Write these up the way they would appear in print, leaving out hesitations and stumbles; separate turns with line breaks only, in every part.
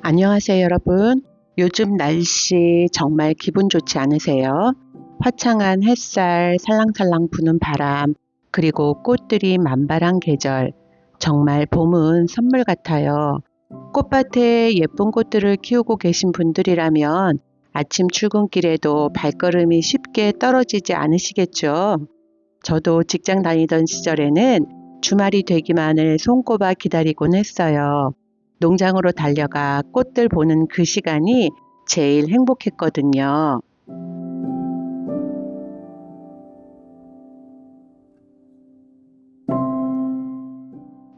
안녕하세요, 여러분. 요즘 날씨 정말 기분 좋지 않으세요? 화창한 햇살, 살랑살랑 부는 바람, 그리고 꽃들이 만발한 계절. 정말 봄은 선물 같아요. 꽃밭에 예쁜 꽃들을 키우고 계신 분들이라면 아침 출근길에도 발걸음이 쉽게 떨어지지 않으시겠죠? 저도 직장 다니던 시절에는 주말이 되기만을 손꼽아 기다리곤 했어요. 농장으로 달려가 꽃들 보는 그 시간이 제일 행복했거든요.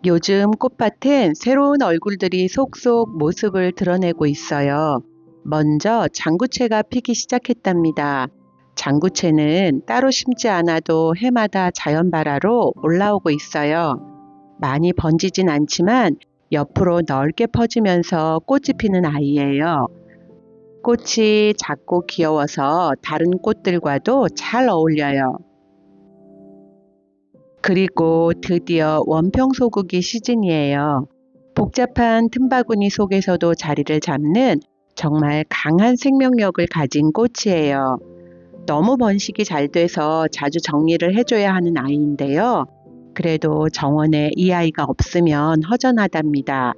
요즘 꽃밭은 새로운 얼굴들이 속속 모습을 드러내고 있어요. 먼저 장구채가 피기 시작했답니다. 장구채는 따로 심지 않아도 해마다 자연발화로 올라오고 있어요. 많이 번지진 않지만 옆으로 넓게 퍼지면서 꽃이 피는 아이예요. 꽃이 작고 귀여워서 다른 꽃들과도 잘 어울려요. 그리고 드디어 원평소국이 시즌이에요. 복잡한 틈바구니 속에서도 자리를 잡는 정말 강한 생명력을 가진 꽃이에요. 너무 번식이 잘 돼서 자주 정리를 해줘야 하는 아이인데요. 그래도 정원에 이 아이가 없으면 허전하답니다.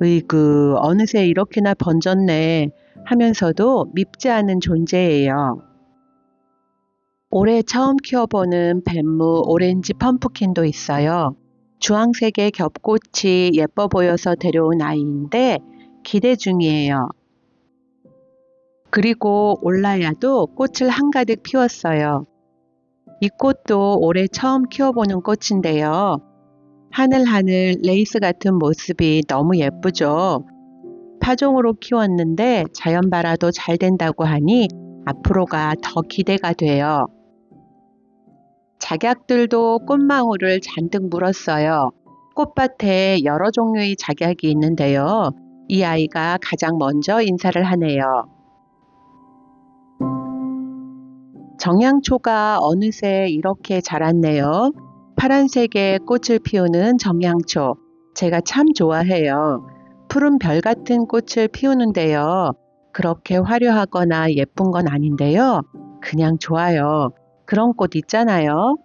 으이구, 어느새 이렇게나 번졌네 하면서도 밉지 않은 존재예요. 올해 처음 키워보는 뱀무 오렌지 펌프킨도 있어요. 주황색의 겹꽃이 예뻐 보여서 데려온 아이인데 기대 중이에요. 그리고 올라야도 꽃을 한가득 피웠어요. 이 꽃도 올해 처음 키워보는 꽃인데요. 하늘하늘 레이스 같은 모습이 너무 예쁘죠. 파종으로 키웠는데 자연 발화도 잘 된다고 하니 앞으로가 더 기대가 돼요. 작약들도 꽃망울을 잔뜩 물었어요. 꽃밭에 여러 종류의 작약이 있는데요. 이 아이가 가장 먼저 인사를 하네요. 정양초가 어느새 이렇게 자랐네요. 파란색의 꽃을 피우는 정양초. 제가 참 좋아해요. 푸른 별 같은 꽃을 피우는데요. 그렇게 화려하거나 예쁜 건 아닌데요. 그냥 좋아요. 그런 꽃 있잖아요.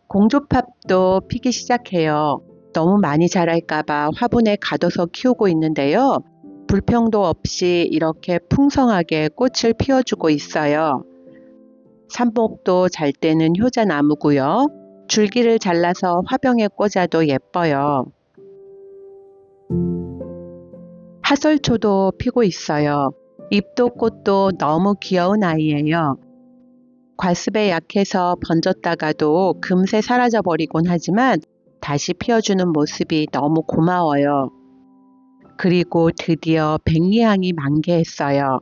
공조팝도 피기 시작해요. 너무 많이 자랄까봐 화분에 가둬서 키우고 있는데요. 불평도 없이 이렇게 풍성하게 꽃을 피워주고 있어요. 삼복도 잘 때는 효자나무고요. 줄기를 잘라서 화병에 꽂아도 예뻐요. 하설초도 피고 있어요. 잎도 꽃도 너무 귀여운 아이예요. 과습에 약해서 번졌다가도 금세 사라져 버리곤 하지만 다시 피어주는 모습이 너무 고마워요. 그리고 드디어 백리향이 만개했어요.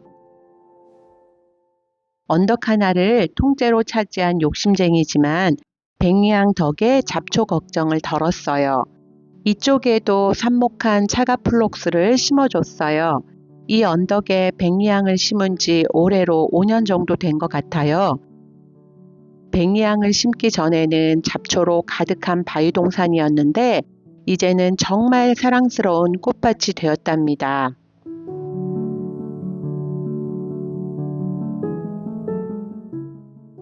언덕 하나를 통째로 차지한 욕심쟁이지만 백리향 덕에 잡초 걱정을 덜었어요. 이쪽에도 삽목한 차가플록스를 심어줬어요. 이 언덕에 백리향을 심은 지 올해로 5년 정도 된 것 같아요. 백리향을 심기 전에는 잡초로 가득한 바위동산이었는데 이제는 정말 사랑스러운 꽃밭이 되었답니다.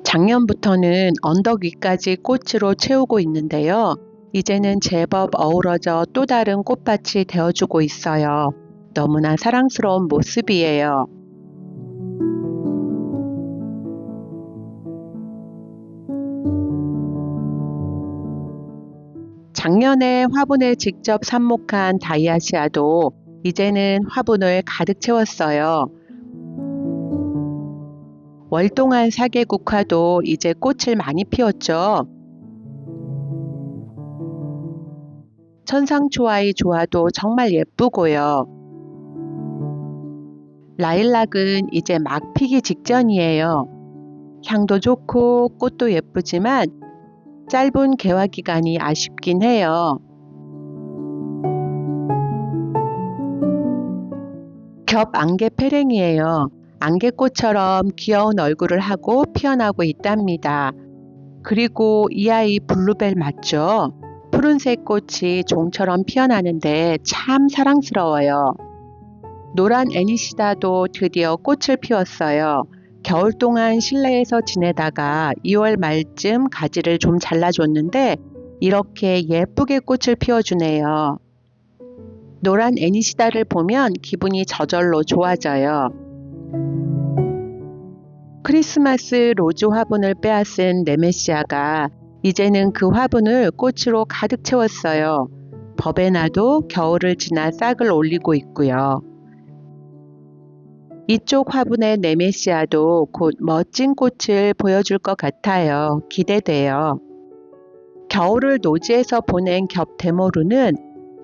작년부터는 언덕 위까지 꽃으로 채우고 있는데요. 이제는 제법 어우러져 또 다른 꽃밭이 되어주고 있어요. 너무나 사랑스러운 모습이에요. 작년에 화분에 직접 삽목한 다이아시아도 이제는 화분을 가득 채웠어요. 월동한 사계국화도 이제 꽃을 많이 피웠죠. 천상초아의 조화도 정말 예쁘고요. 라일락은 이제 막 피기 직전이에요. 향도 좋고 꽃도 예쁘지만 짧은 개화 기간이 아쉽긴 해요. 겹 안개 페랭이에요. 안개꽃처럼 귀여운 얼굴을 하고 피어나고 있답니다. 그리고 이 아이 블루벨 맞죠? 푸른색 꽃이 종처럼 피어나는데 참 사랑스러워요. 노란 애니시다도 드디어 꽃을 피웠어요. 겨울 동안 실내에서 지내다가 2월 말쯤 가지를 좀 잘라줬는데 이렇게 예쁘게 꽃을 피워주네요. 노란 애니시다를 보면 기분이 저절로 좋아져요. 크리스마스 로즈 화분을 빼앗은 네메시아가 이제는 그 화분을 꽃으로 가득 채웠어요. 버베나도 겨울을 지나 싹을 올리고 있고요. 이쪽 화분의 네메시아도 곧 멋진 꽃을 보여줄 것 같아요. 기대돼요. 겨울을 노지에서 보낸 겹 데모루는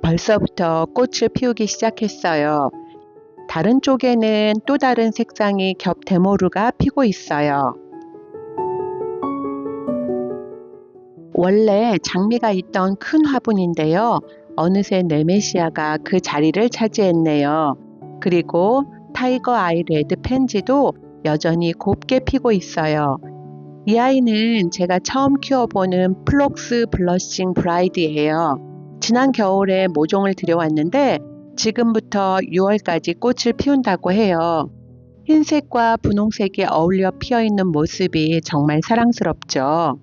벌써부터 꽃을 피우기 시작했어요. 다른 쪽에는 또 다른 색상의 겹 데모루가 피고 있어요. 원래 장미가 있던 큰 화분인데요. 어느새 네메시아가 그 자리를 차지했네요. 그리고 타이거 아이 레드 펜지도 여전히 곱게 피고 있어요. 이 아이는 제가 처음 키워보는 플록스 블러싱 브라이드예요. 지난 겨울에 모종을 들여왔는데 지금부터 6월까지 꽃을 피운다고 해요. 흰색과 분홍색이 어울려 피어있는 모습이 정말 사랑스럽죠.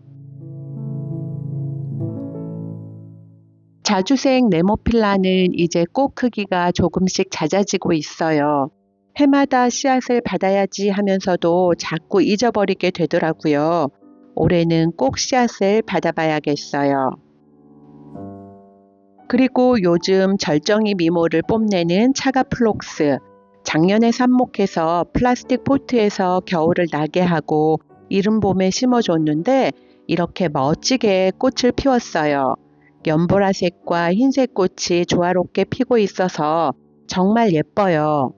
자주색 네모필라는 이제 꽃 크기가 조금씩 잦아지고 있어요. 해마다 씨앗을 받아야지 하면서도 자꾸 잊어버리게 되더라고요. 올해는 꼭 씨앗을 받아봐야겠어요. 그리고 요즘 절정이 미모를 뽐내는 차가플록스. 작년에 삽목해서 플라스틱 포트에서 겨울을 나게 하고 이른 봄에 심어줬는데 이렇게 멋지게 꽃을 피웠어요. 연보라색과 흰색 꽃이 조화롭게 피고 있어서 정말 예뻐요.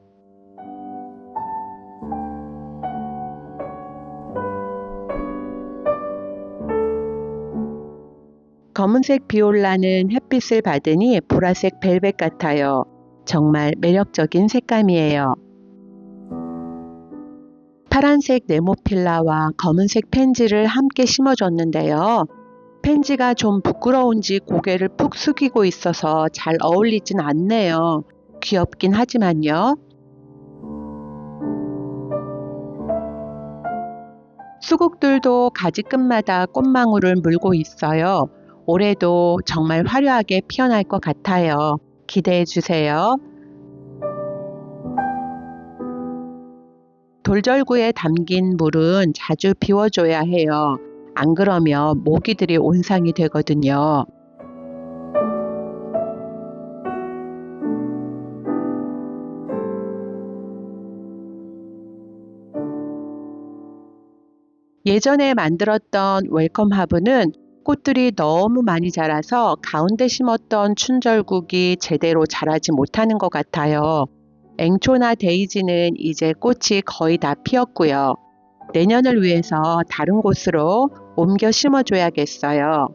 검은색 비올라는 햇빛을 받으니 보라색 벨벳 같아요. 정말 매력적인 색감이에요. 파란색 네모필라와 검은색 펜지를 함께 심어줬는데요. 펜지가 좀 부끄러운지 고개를 푹 숙이고 있어서 잘 어울리진 않네요. 귀엽긴 하지만요. 수국들도 가지 끝마다 꽃망울을 물고 있어요. 올해도 정말 화려하게 피어날 것 같아요. 기대해 주세요. 돌절구에 담긴 물은 자주 비워줘야 해요. 안 그러면 모기들이 온상이 되거든요. 예전에 만들었던 웰컴 하브는 꽃들이 너무 많이 자라서 가운데 심었던 춘절국이 제대로 자라지 못하는 것 같아요. 앵초나 데이지는 이제 꽃이 거의 다 피었고요. 내년을 위해서 다른 곳으로 옮겨 심어줘야겠어요.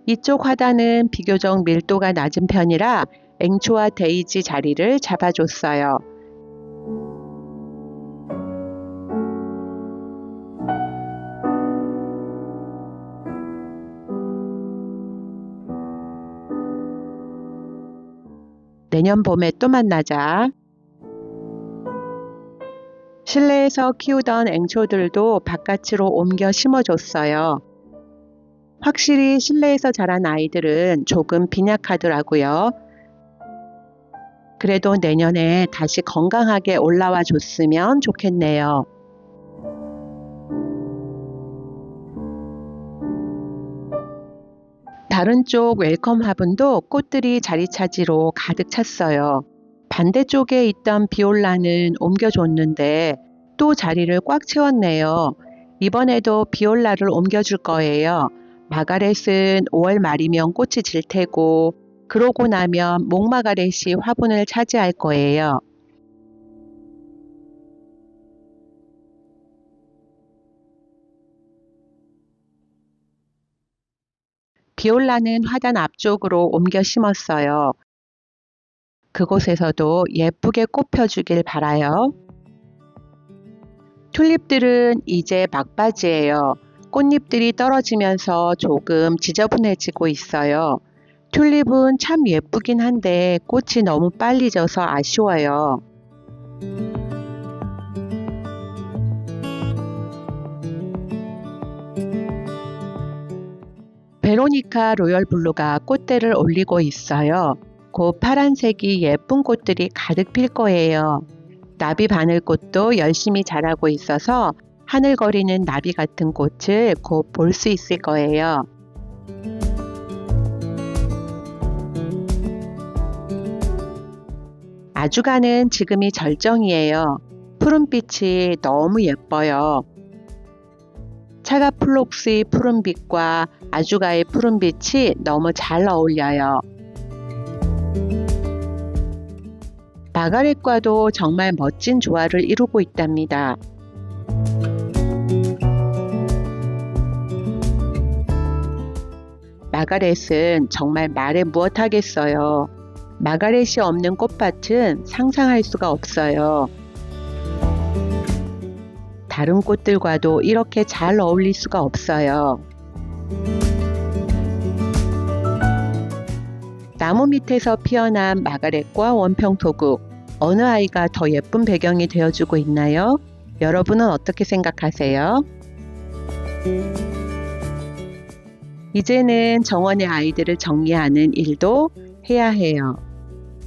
이쪽 화단은 비교적 밀도가 낮은 편이라 앵초와 데이지 자리를 잡아줬어요. 내년 봄에 또 만나자. 실내에서 키우던 앵초들도 바깥으로 옮겨 심어줬어요. 확실히 실내에서 자란 아이들은 조금 빈약하더라고요. 그래도 내년에 다시 건강하게 올라와 줬으면 좋겠네요. 다른 쪽 웰컴 화분도 꽃들이 자리 차지로 가득 찼어요. 반대쪽에 있던 비올라는 옮겨줬는데 또 자리를 꽉 채웠네요. 이번에도 비올라를 옮겨줄 거예요. 마가렛은 5월 말이면 꽃이 질 테고 그러고 나면 목마가렛이 화분을 차지할 거예요. 비올라는 화단 앞쪽으로 옮겨 심었어요. 그곳에서도 예쁘게 꽃 펴주길 바라요. 튤립들은 이제 막바지예요. 꽃잎들이 떨어지면서 조금 지저분해지고 있어요. 튤립은 참 예쁘긴 한데 꽃이 너무 빨리 져서 아쉬워요. 베로니카 로열 블루가 꽃대를 올리고 있어요. 곧 파란색이 예쁜 꽃들이 가득 필 거예요. 나비 바늘꽃도 열심히 자라고 있어서 하늘거리는 나비 같은 꽃을 곧 볼 수 있을 거예요. 아주가는 지금이 절정이에요. 푸른빛이 너무 예뻐요. 차가플록스의 푸른빛과 아주가의 푸른빛이 너무 잘 어울려요. 마가렛과도 정말 멋진 조화를 이루고 있답니다. 마가렛은 정말 말해 무엇하겠어요. 마가렛이 없는 꽃밭은 상상할 수가 없어요. 다른 꽃들과도 이렇게 잘 어울릴 수가 없어요. 나무 밑에서 피어난 마가렛과 원평토국, 어느 아이가 더 예쁜 배경이 되어주고 있나요? 여러분은 어떻게 생각하세요? 이제는 정원의 아이들을 정리하는 일도 해야 해요.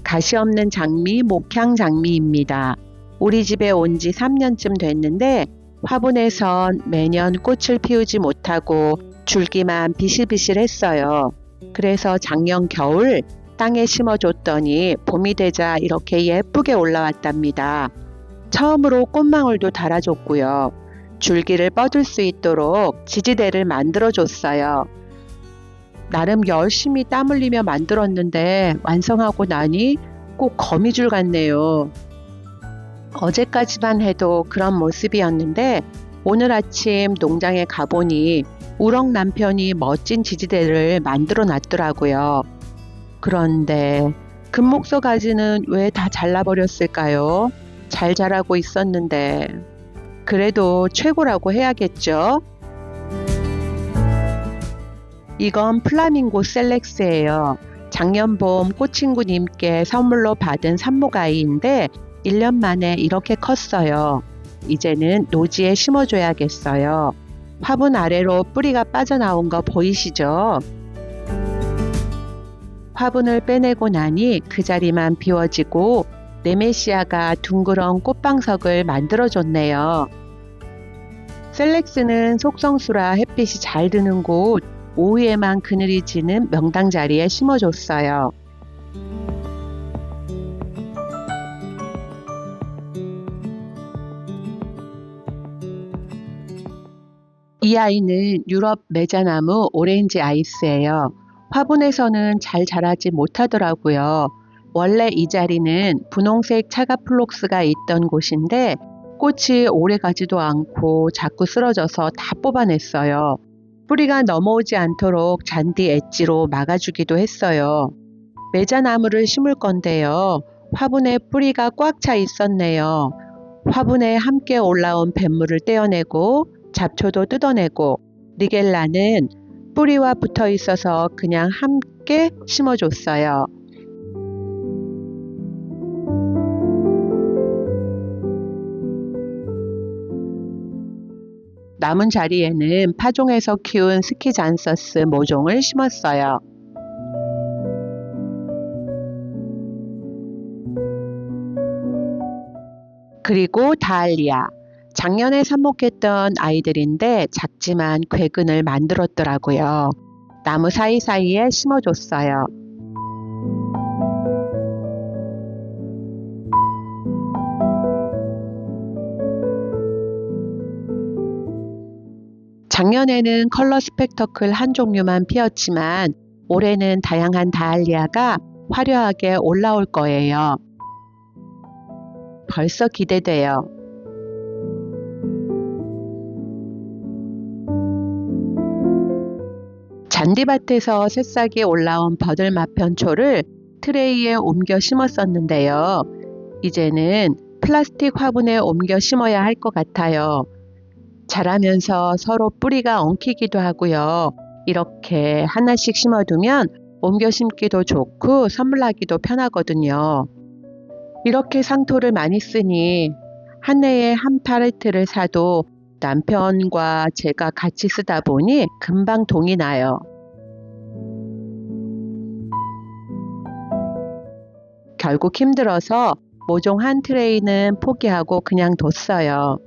가시 없는 장미, 목향 장미입니다. 우리 집에 온 지 3년쯤 됐는데 화분에선 매년 꽃을 피우지 못하고 줄기만 비실비실했어요. 그래서 작년 겨울 땅에 심어줬더니 봄이 되자 이렇게 예쁘게 올라왔답니다. 처음으로 꽃망울도 달아줬고요. 줄기를 뻗을 수 있도록 지지대를 만들어줬어요. 나름 열심히 땀 흘리며 만들었는데 완성하고 나니 꼭 거미줄 같네요. 어제까지만 해도 그런 모습이었는데 오늘 아침 농장에 가보니 우럭 남편이 멋진 지지대를 만들어 놨더라고요. 그런데 금목서 가지는 왜 다 잘라버렸을까요? 잘 자라고 있었는데. 그래도 최고라고 해야겠죠? 이건 플라밍고 셀렉스예요. 작년 봄 꽃친구님께 선물로 받은 삽목아이인데 1년 만에 이렇게 컸어요. 이제는 노지에 심어줘야겠어요. 화분 아래로 뿌리가 빠져나온 거 보이시죠? 화분을 빼내고 나니 그 자리만 비워지고 네메시아가 둥그런 꽃방석을 만들어줬네요. 셀렉스는 속성수라 햇빛이 잘 드는 곳 오후에만 그늘이 지는 명당 자리에 심어줬어요. 이 아이는 유럽 매자나무 오렌지 아이스예요. 화분에서는 잘 자라지 못하더라고요. 원래 이 자리는 분홍색 차가플록스가 있던 곳인데 꽃이 오래 가지도 않고 자꾸 쓰러져서 다 뽑아냈어요. 뿌리가 넘어오지 않도록 잔디 엣지로 막아주기도 했어요. 매자나무를 심을 건데요. 화분에 뿌리가 꽉 차 있었네요. 화분에 함께 올라온 뱃물을 떼어내고 잡초도 뜯어내고 리겔라는 뿌리와 붙어 있어서 그냥 함께 심어줬어요. 남은 자리에는 파종해서 키운 스키잔서스 모종을 심었어요. 그리고 다알리아. 작년에 삽목했던 아이들인데 작지만 궤근을 만들었더라고요. 나무 사이사이에 심어줬어요. 작년에는 컬러 스펙터클 한 종류만 피었지만 올해는 다양한 다알리아가 화려하게 올라올 거예요. 벌써 기대돼요. 잔디밭에서 새싹이 올라온 버들마편초를 트레이에 옮겨 심었었는데요. 이제는 플라스틱 화분에 옮겨 심어야 할 것 같아요. 자라면서 서로 뿌리가 엉키기도 하고요. 이렇게 하나씩 심어두면 옮겨 심기도 좋고 선물하기도 편하거든요. 이렇게 상토를 많이 쓰니 한 해에 한 팔레트를 사도 남편과 제가 같이 쓰다 보니 금방 동이 나요. 결국 힘들어서 모종 한 트레이는 포기하고 그냥 뒀어요.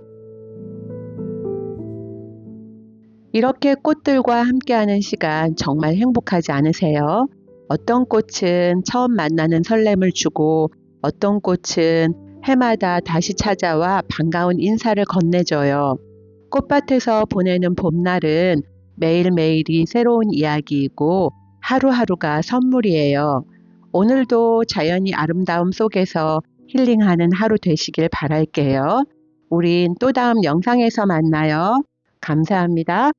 이렇게 꽃들과 함께하는 시간 정말 행복하지 않으세요? 어떤 꽃은 처음 만나는 설렘을 주고 어떤 꽃은 해마다 다시 찾아와 반가운 인사를 건네줘요. 꽃밭에서 보내는 봄날은 매일매일이 새로운 이야기이고 하루하루가 선물이에요. 오늘도 자연이 아름다움 속에서 힐링하는 하루 되시길 바랄게요. 우린 또 다음 영상에서 만나요. 감사합니다.